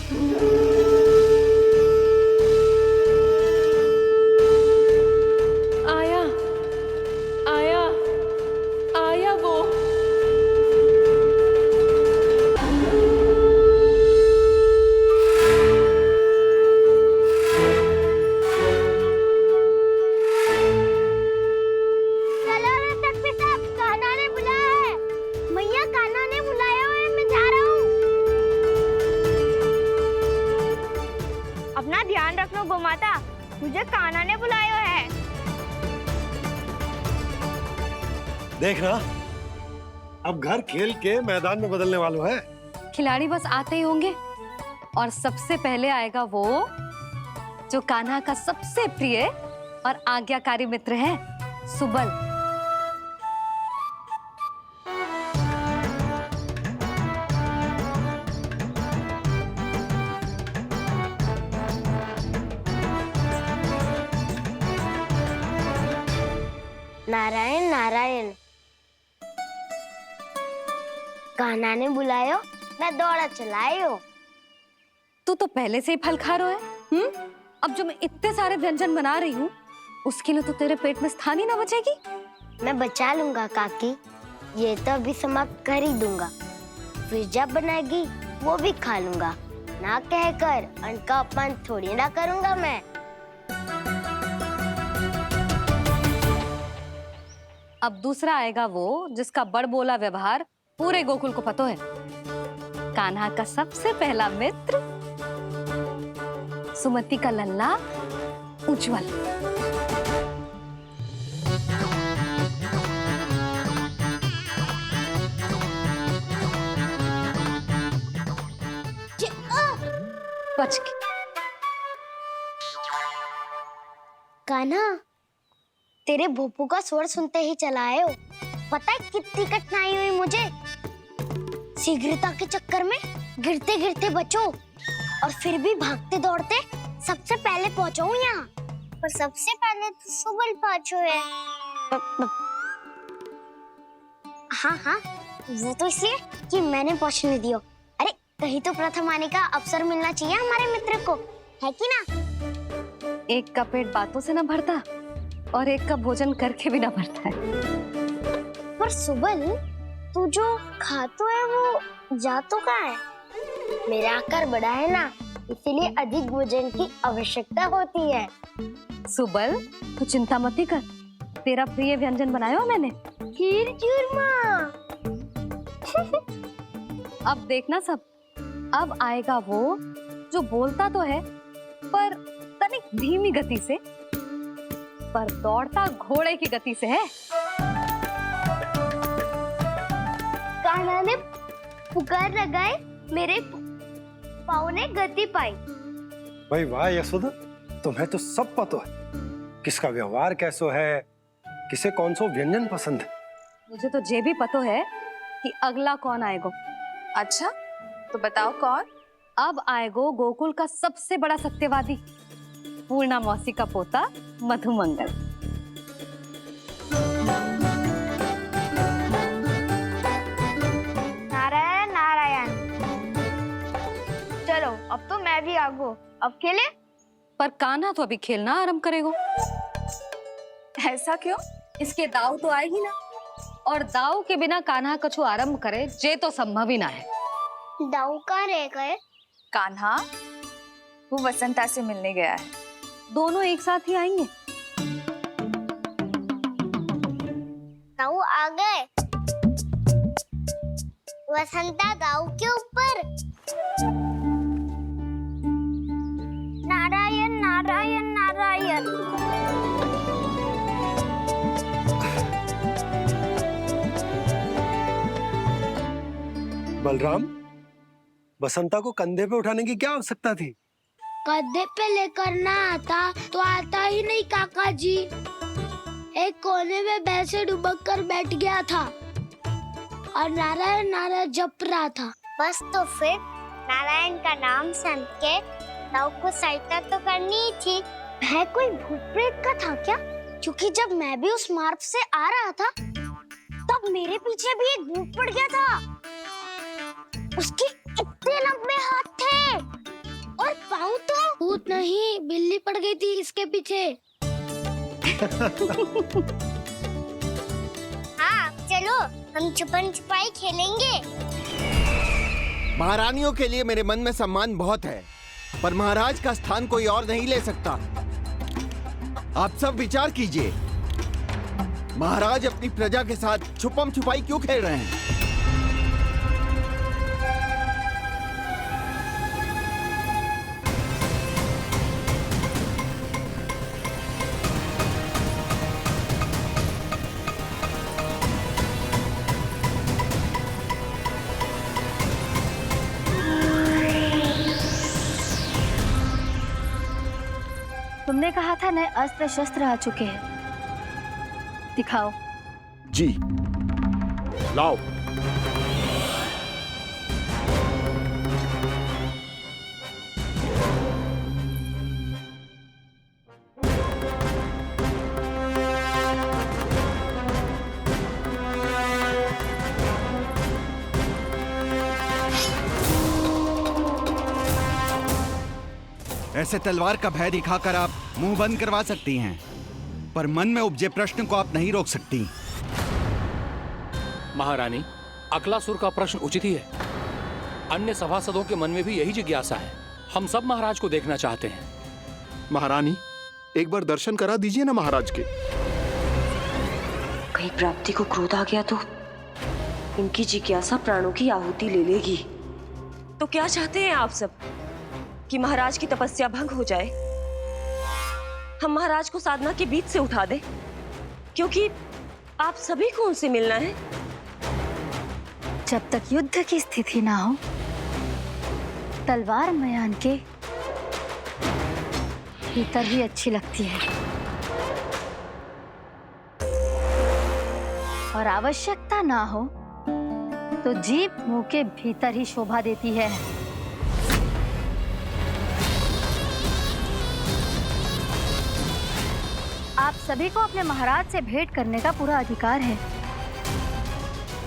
आया, आया, आया वो। चलो रे तख्ती साहब, कान्हा ने बुलाया है। मैया कान्हा ने बुलाया है, मैं जा रहा हूँ। अपना ध्यान रखना गोमाता, मुझे कान्हा ने बुलाया है। देखना, अब घर खेल के मैदान में बदलने वालों है। खिलाड़ी बस आते ही होंगे और सबसे पहले आएगा वो जो कान्हा का सबसे प्रिय और आज्ञाकारी मित्र है, सुबल। नारायण नारायण, कान्हा ने बुलायो, मैं दौड़ा चलायो। तू तो पहले से ही फल खा रहा है। अब जो मैं इतने सारे व्यंजन बना रही हूँ, उसके लिए तो तेरे पेट में स्थान ही ना बचेगी। मैं बचा लूंगा काकी, ये तो अभी समाप्त कर ही दूंगा। फिर जब बनाएगी वो भी खा लूंगा। ना कहकर अन्न का अपमान थोड़ी ना करूंगा मैं। अब दूसरा आएगा वो जिसका बड़बोला व्यवहार पूरे गोकुल को पता है, कान्हा का सबसे पहला मित्र, सुमति का लल्ला उज्जवल। बच के। कान्हा, तेरे भोपू का स्वर सुनते ही चला आए हो। पता है कितनी कठिनाई हुई मुझे। शीघ्रता के चक्कर में गिरते गिरते बचो और फिर भी भागते दौड़ते सबसे पहले पहुंचो यहाँ। पर सबसे पहले तो सुबल पहुंचो है। हाँ हाँ, वो तो इसलिए कि मैंने पहुंचने दियो। अरे कहीं तो प्रथम आने का अवसर मिलना चाहिए हमारे मित्र को, है कि ना? एक का पेट बातों से ना भरता और एक का भोजन करके भी ना भरता है। पर सुबल, तू जो खातो है वो जातो कहाँ है? मेरा आकार बड़ा है ना, इसीलिए अधिक भोजन की आवश्यकता होती है। सुबल, तू चिंता मत कर, तेरा प्रिय व्यंजन बनाया हो मैंने, खीर चूरमा। अब देखना सब, अब आएगा वो जो बोलता तो है पर तनिक धीमी गति से, पर दौड़ता घोड़े की गति से है। कान्हा ने पुकार लगाए, मेरे पाँव ने गति पाई। भाई वाह यशोदा, तुम्हें तो सब पता है, किसका व्यवहार कैसो है, किसे कौन सो व्यंजन पसंद है। मुझे तो ये भी पता है कि अगला कौन आएगो। अच्छा, तो बताओ कौन? अब आएगो गोकुल का सबसे बड़ा सत्यवादी, पूर्णा मौसी का पोता मधुमंगल। नारायण नारायण। चलो अब तो मैं भी आगो, अब खेले। पर कान्हा तो अभी खेलना आरंभ करेगो। ऐसा क्यों? इसके दाव तो आए ही ना, और दाव के बिना कान्हा कछु आरंभ करे जे तो संभव ही ना है। दाऊ कहाँ रह गए? कान्हा, वो वसंता से मिलने गया है। दोनों एक साथ ही आएंगे। दाऊ आ गए। वसंता दाऊ के ऊपर। नारायण नारायण नारायण। बलराम, बसंता को कंधे पे उठाने की क्या आवश्यकता थी? कंधे पे लेकर ना आता तो आता ही नहीं काका जी। एक कोने में वैसे डुबक कर बैठ गया था और नारायण नारायण जप रहा था। बस तो फिर नारायण का नाम सुन के दाऊ को सहायता तो करनी ही थी। वह कोई भूत प्रेत का था क्या? क्योंकि जब मैं भी उस मार्ग से आ रहा था तब मेरे पीछे भी एक भूत पड़ गया था। उसके इतने लंबे हाथ थे जाऊं तो? भूत नहीं, बिल्ली पड़ गई थी इसके पीछे। हाँ चलो, हम छुपन छुपाई खेलेंगे। महारानियों के लिए मेरे मन में सम्मान बहुत है, पर महाराज का स्थान कोई और नहीं ले सकता। आप सब विचार कीजिए, महाराज अपनी प्रजा के साथ छुपम छुपाई क्यों खेल रहे हैं? तुमने कहा था नए अस्त्र शस्त्र आ चुके हैं, दिखाओ। जी लाओ। ऐसे तलवार का भय दिखाकर आप मुंह बंद करवा सकती हैं, पर मन में उपजे प्रश्न को आप नहीं रोक सकती। महारानी, अकलासुर का प्रश्न उचित ही है। अन्य सभासदों के मन में भी यही जिज्ञासा है। हम सब महाराज को देखना चाहते हैं। महारानी, एक बार दर्शन करा दीजिए ना महाराज के। कहीं प्राप्ति को क्रोध आ गया तो इनकी जिज्ञासा प्राणों की आहुति ले लेगी। तो क्या चाहते हैं आप सब, कि महाराज की तपस्या भंग हो जाए? हम महाराज को साधना के बीच से उठा दें, क्योंकि आप सभी को उनसे मिलना है। जब तक युद्ध की स्थिति ना हो, तलवार मयान के भीतर ही अच्छी लगती है, और आवश्यकता ना हो तो जीभ मुंह के भीतर ही शोभा देती है। आप सभी को अपने महाराज से भेंट करने का पूरा अधिकार है,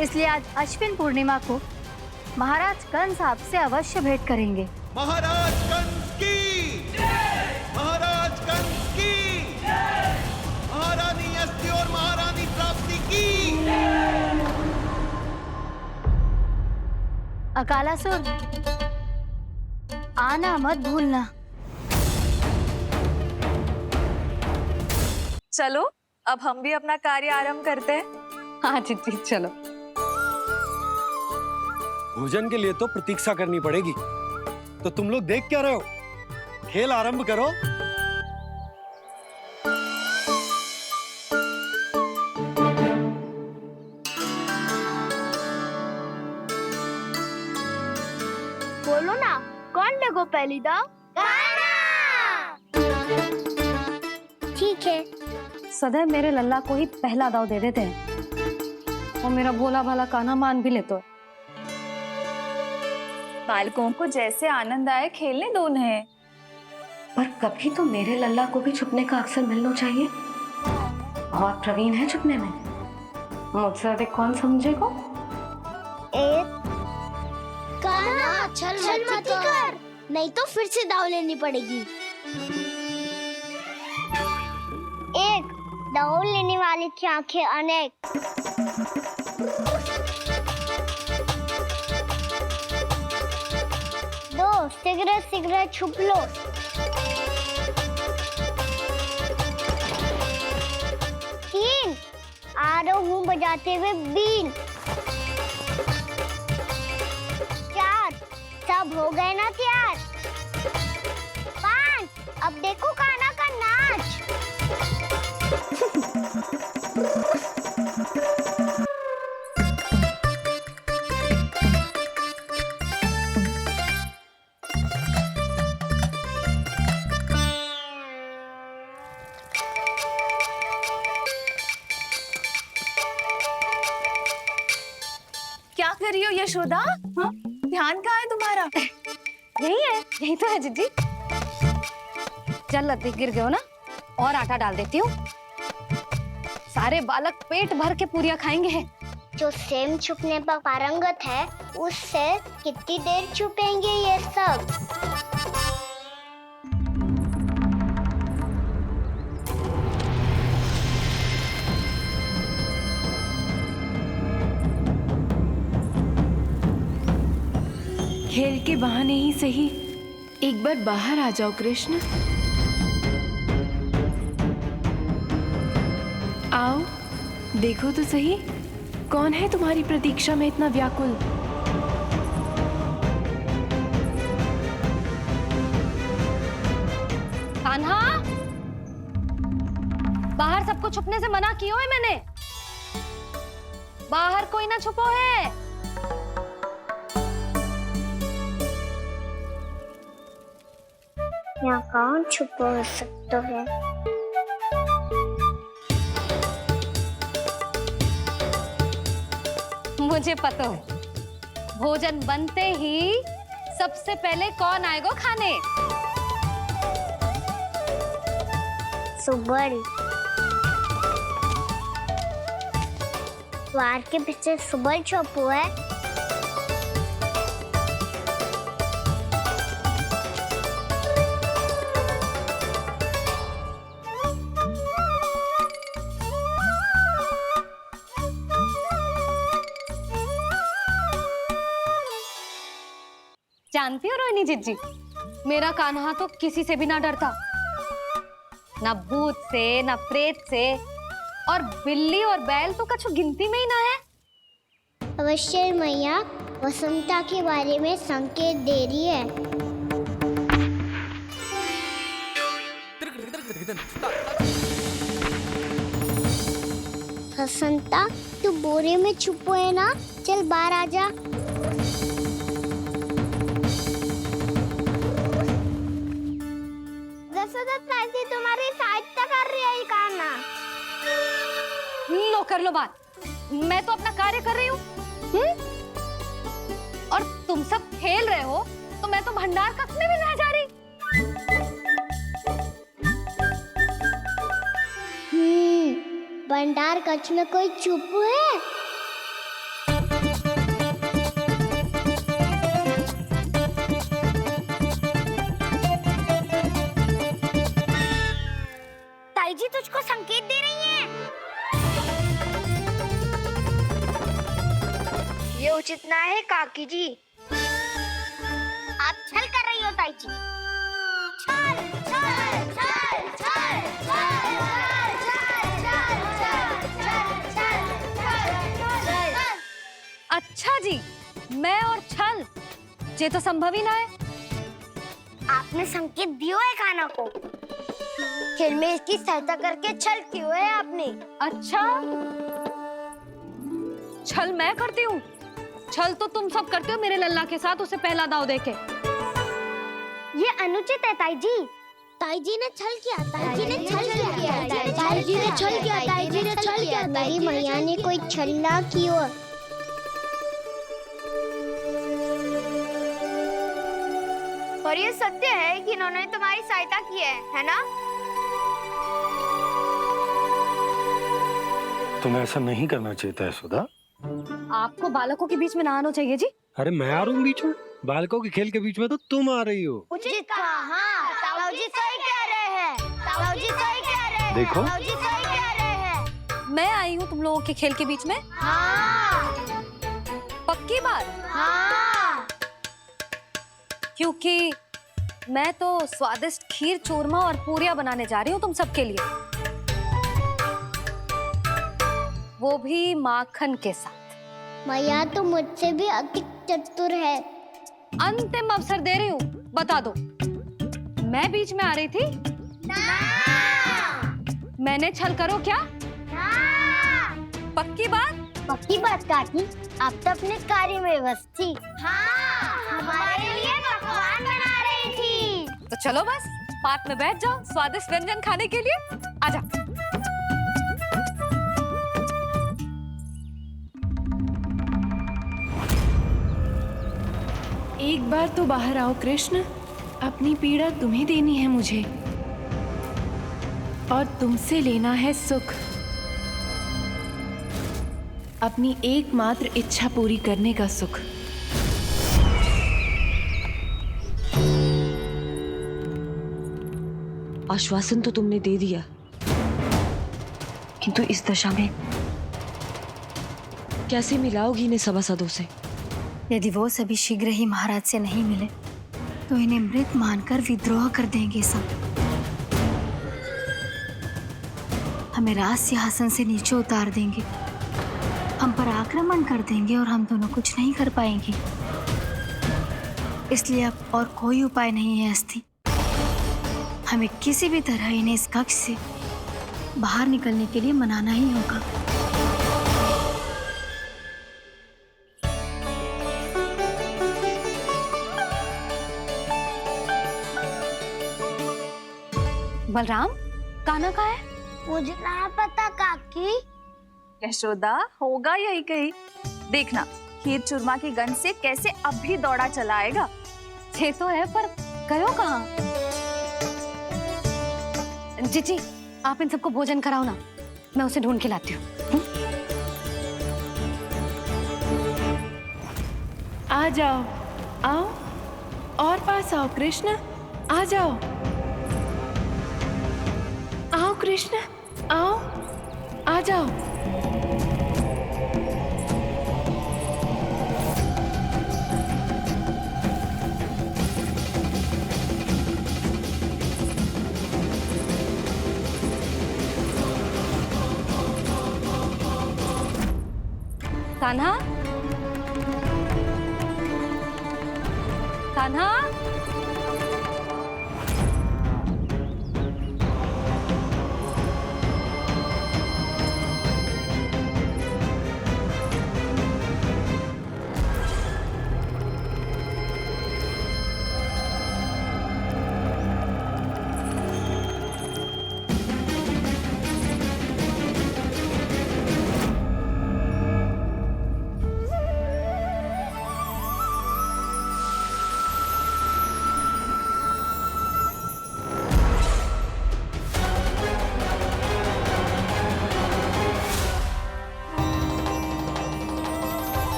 इसलिए आज अश्विन पूर्णिमा को महाराज कंस आपसे अवश्य भेंट करेंगे। महाराज कंस की जय! महाराज कंस की जय! महारानी अस्ति और महारानी प्राप्ति की जय! अकालासुर, आना मत भूलना। चलो, अब हम भी अपना कार्य आरंभ करते हैं। हाँ जी चलो। भोजन के लिए तो प्रतीक्षा करनी पड़ेगी, तो तुम लोग देख क्या रहे हो? खेल आरंभ करो। बोलो ना, कौन लगो पहली दाव? ठीक है। सदैव मेरे लल्ला को ही पहला दाव दे देते हैं, और मेरा भोला भाला कान्हा मान भी लेते। बालकों को जैसे आनंद आए खेलने दो उन्हें। पर कभी तो मेरे लल्ला को भी छुपने का अवसर मिलना चाहिए। बहुत प्रवीण है छुपने में, मुझसे अधिक कौन समझेगा? कान्हा, छल मत कर, नहीं तो फिर से दाव लेनी पड़ेगी। एक दाव लेने वाली की आंखें अनेक। दो, शीघ्र शीघ्र छुप लो। तीन, आ रहा हूँ बजाते हुए बीन। चार, सब हो गए ना तैयार? पांच, अब देखो कान्हा का नाच। क्या कर रही हो यशोदा? हाँ? ध्यान कहाँ है तुम्हारा? यही है, यही तो है जीजी। चल लती, गिर गए हो ना, और आटा डाल देती हूँ। सारे बालक पेट भर के पूरियां खाएंगे। जो सेम छुपने पर पारंगत है, उससे कितनी देर छुपेंगे ये सब? खेल के बहाने ही सही एक बार बाहर आ जाओ कृष्ण। आओ, देखो तो सही, कौन है तुम्हारी प्रतीक्षा में इतना व्याकुल। कान्हा, बाहर सबको छुपने से मना किया है मैंने। बाहर कोई ना छुपो है। यहाँ कौन छुपा हो सकता है? मुझे पता है, भोजन बनते ही सबसे पहले कौन आएगा खाने? सुबल। द्वार के पीछे सुबल छुपा है। जानती हो रोहिणी जीजी, मेरा कान्हा तो किसी से भी ना डरता, ना भूत से, ना प्रेत से, और बिल्ली और बैल तो कछु गिनती में ही ना है। अवश्य मैया वसंता के बारे में संकेत दे रही है। वसंता, तू बोरे में छुपो है ना? चल बाहर आ जा। तुम्हारी सहायता कर रही है कान्हा। लो कर लो बात, मैं तो अपना कार्य कर रही हूँ। और तुम सब खेल रहे हो तो मैं तो भंडार कक्ष में भी नहीं जा रही। भंडार कक्ष में कोई चुप है? ताई जी तुझको संकेत दे रही हैं। ये उचित ना है काकी जी। आप छल कर रही हो ताई जी। छल, छल, छल, छल, छल, अच्छा जी, मैं और छल, ये तो संभव ही ना है। आपने संकेत दियो है कान्हा को। खेल में इसकी सहायता करके छल क्यों है आपने? अच्छा, छल मैं करती हूँ? छल तो तुम सब करते हो मेरे लल्ला के साथ, उसे पहला दाव देके। ये अनुचित है ताई जी। ताई जी ने छल किया, ताई जी ने छल किया, ताई जी ने छल किया, ताई जी ने छल किया। मेरी मैया ने कोई छल ना किया। और ये सत्य है कि इन्होंने तुम्हारी सहायता की है ना? तुम्हें ऐसा नहीं करना चाहिए था यशोदा। आपको बालकों के बीच में ना आना चाहिए जी। अरे मैं आ रहा हूँ बीच में? बालकों के खेल के बीच में तो तुम आ रही हो। उचित कहा। हाँ, ताऊ जी सही कह रहे हैं। ताऊ जी सही कह रहे हैं। देखो, ताऊ जी सही कह रहे हैं। मैं आई हूँ तुम लोगों के खेल के बीच में। हाँ। पक्की बात? हाँ। क्योंकि मैं तो स्वादिष्ट खीर, चूरमा और पूरियां बनाने जा रही हूँ तुम सबके लिए, वो भी माखन के साथ। मैया तो मुझसे भी अधिक चतुर है। अंतिम अवसर दे रही हूँ, बता दो, मैं बीच में आ रही थी? ना। मैंने छल करो क्या? ना। पक्की बात? पक्की बात काकी, आप तो अपने कार्य में व्यस्त थी। हाँ, हमारे लिए पकवान बना रही थी। तो चलो बस पात में बैठ जाओ स्वादिष्ट व्यंजन खाने के लिए। आजा। एक बार तो बाहर आओ कृष्ण, अपनी पीड़ा तुम्हें देनी है मुझे, और तुमसे लेना है सुख। अपनी एकमात्र इच्छा पूरी करने का सुख। आश्वासन तो तुमने दे दिया, किंतु इस दशा में कैसे मिलाओगी इन्हें सभासदों से? यदि वो सभी शीघ्र ही महाराज से नहीं मिले तो इन्हें मृत मानकर विद्रोह कर देंगे सब। हमें राज सिंहासन से नीचे उतार देंगे, हम पर आक्रमण कर देंगे और हम दोनों कुछ नहीं कर पाएंगे। इसलिए अब और कोई उपाय नहीं है अस्थि। हमें किसी भी तरह इन्हें इस कक्ष से बाहर निकलने के लिए मनाना ही होगा। बलराम, कान्हा कहाँ है? मुझे ना पता काकी। यशोदा, होगा यही कहीं। देखना, खीर चूरमा की गंध से कैसे अब भी दौड़ा चला आएगा। ये तो है, पर गयो कहाँ? जीजी, आप इन सबको भोजन कराओ ना, मैं उसे ढूंढ के लाती हूँ। आ जाओ, आओ और पास आओ कृष्ण, आ जाओ। आओ कृष्ण, आओ, आ जाओ। कान्हा, कान्हा,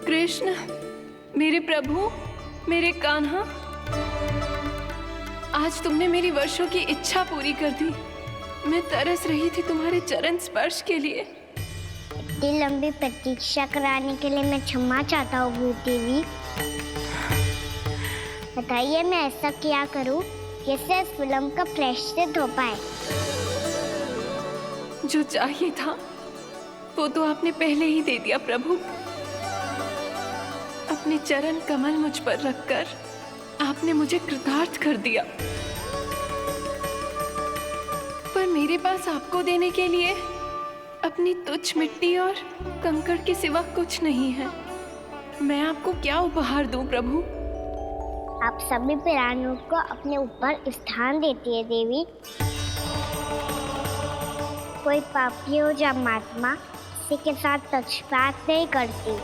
कृष्ण, मेरे प्रभु, मेरे कान्हा, आज तुमने मेरी वर्षों की इच्छा पूरी कर दी। मैं तरस रही थी तुम्हारे चरण स्पर्श के लिए। इतनी लंबी प्रतीक्षा कराने के लिए मैं क्षमा चाहता हूँ देवी। बताइए मैं ऐसा क्या करूँ जिससे इस फिल्म का प्रायश्चित हो पाए? जो चाहिए था वो तो आपने पहले ही दे दिया प्रभु। अपने चरण कमल मुझ पर रखकर आपने मुझे कृतार्थ कर दिया। पर मेरे पास आपको देने के लिए अपनी तुच्छ मिट्टी और कंकड़ के सिवा कुछ नहीं है। मैं आपको क्या उपहार दूं प्रभु? आप सभी प्राणियों को अपने ऊपर स्थान देती है देवी। कोई पापी हो या महात्मा, किसी के साथ पक्षपात नहीं करती।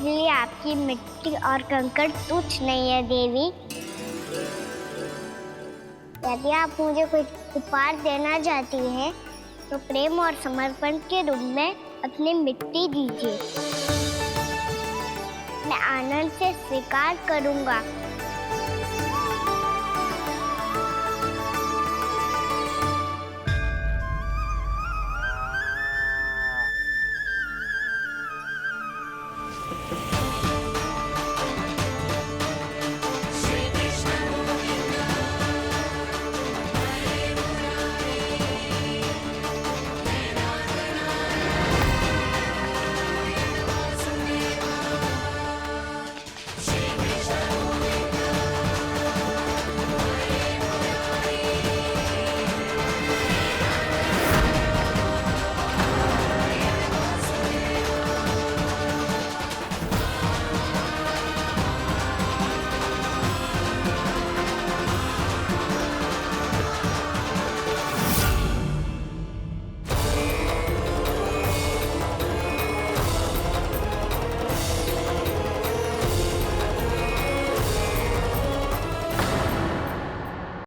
इसलिए आपकी मिट्टी और कंकड़ तुच्छ नहीं है देवी। यदि आप मुझे कोई उपहार देना चाहती हैं, तो प्रेम और समर्पण के रूप में अपनी मिट्टी दीजिए। मैं आनंद से स्वीकार करूंगा।